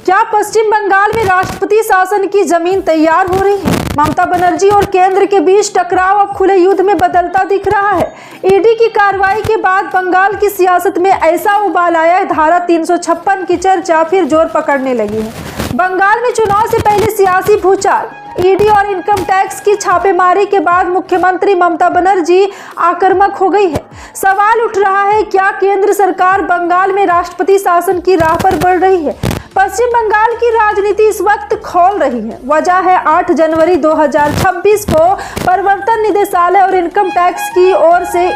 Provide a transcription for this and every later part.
क्या पश्चिम बंगाल में राष्ट्रपति शासन की जमीन तैयार हो रही है? ममता बनर्जी और केंद्र के बीच टकराव अब खुले युद्ध में बदलता दिख रहा है। ईडी की कार्रवाई के बाद बंगाल की सियासत में ऐसा उबाल आया, धारा 356 की चर्चा फिर जोर पकड़ने लगी है। बंगाल में चुनाव से पहले सियासी भूचाल, ईडी और इनकम टैक्स की छापेमारी के बाद मुख्यमंत्री ममता बनर्जी आक्रामक हो गई है। सवाल उठ रहा है, क्या केंद्र सरकार बंगाल में राष्ट्रपति शासन की राह पर बढ़ रही है? पश्चिम बंगाल की राजनीति इस वक्त खौल रही है। वजह है 8 जनवरी 2026 को प्रवर्तन निदेशालय और इनकम टैक्स की ओर से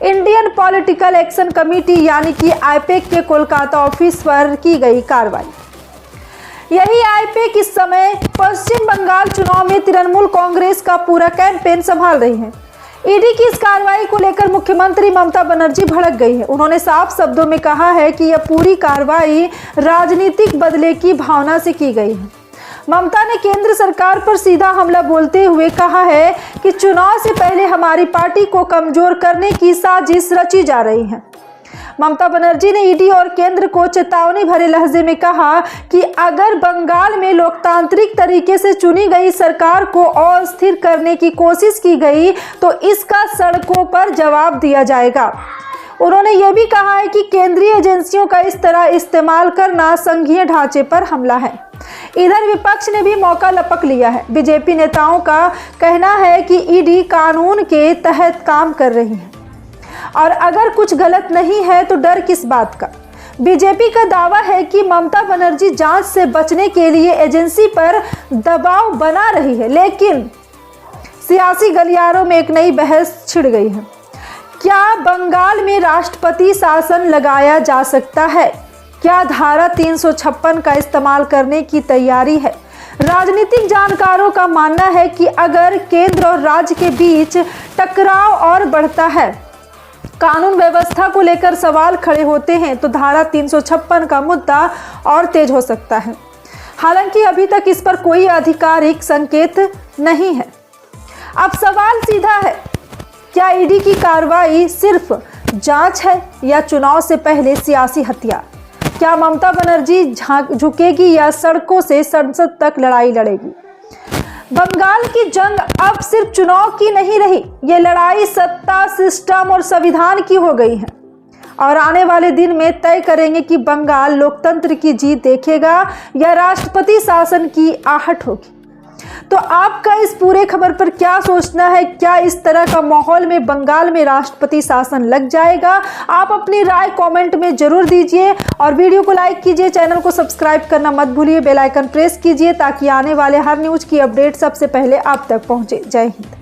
इंडियन पॉलिटिकल एक्शन कमेटी यानी कि आईपैक के कोलकाता ऑफिस पर की गई कार्रवाई। यही आईपैक इस समय पश्चिम बंगाल चुनाव में तृणमूल कांग्रेस का पूरा कैंपेन संभाल रही है। ईडी की इस कार्रवाई को लेकर मुख्यमंत्री ममता बनर्जी भड़क गई है। उन्होंने साफ शब्दों में कहा है कि यह पूरी कार्रवाई राजनीतिक बदले की भावना से की गई है। ममता ने केंद्र सरकार पर सीधा हमला बोलते हुए कहा है कि चुनाव से पहले हमारी पार्टी को कमजोर करने की साजिश रची जा रही है। ममता बनर्जी ने ईडी और केंद्र को चेतावनी भरे लहजे में कहा कि अगर बंगाल में लोकतांत्रिक तरीके से चुनी गई सरकार को अस्थिर करने की कोशिश की गई तो इसका सड़कों पर जवाब दिया जाएगा। उन्होंने ये भी कहा है कि केंद्रीय एजेंसियों का इस तरह इस्तेमाल करना संघीय ढांचे पर हमला है। इधर विपक्ष ने भी मौका लपक लिया है। बीजेपी नेताओं का कहना है कि ईडी कानून के तहत काम कर रही है और अगर कुछ गलत नहीं है तो डर किस बात का। बीजेपी का दावा है कि ममता बनर्जी जांच से बचने के लिए एजेंसी पर दबाव बना रही है, लेकिन सियासी गलियारों में एक नई बहस छिड़ गई है। क्या बंगाल में राष्ट्रपति शासन लगाया जा सकता है? क्या धारा 356 का इस्तेमाल करने की तैयारी है? राजनीतिक जानकारों का मानना है कि अगर केंद्र और राज्य के बीच टकराव और बढ़ता है, कानून व्यवस्था को लेकर सवाल खड़े होते हैं तो धारा 356 का मुद्दा और तेज हो सकता है। हालांकि अभी तक इस पर कोई आधिकारिक संकेत नहीं है। अब सवाल सीधा है, क्या ईडी की कार्रवाई सिर्फ जांच है या चुनाव से पहले सियासी हथियार? क्या ममता बनर्जी झुकेगी या सड़कों से संसद तक लड़ाई लड़ेगी? बंगाल की जंग अब सिर्फ चुनाव की नहीं रही, ये लड़ाई सत्ता, सिस्टम और संविधान की हो गई है और आने वाले दिन में तय करेंगे कि बंगाल लोकतंत्र की जीत देखेगा या राष्ट्रपति शासन की आहट होगी। तो आपका इस पूरे खबर पर क्या सोचना है? क्या इस तरह का माहौल में बंगाल में राष्ट्रपति शासन लग जाएगा? आप अपनी राय कमेंट में जरूर दीजिए और वीडियो को लाइक कीजिए, चैनल को सब्सक्राइब करना मत भूलिए, बेल आइकन प्रेस कीजिए ताकि आने वाले हर न्यूज की अपडेट सबसे पहले आप तक पहुंचे। जय हिंद।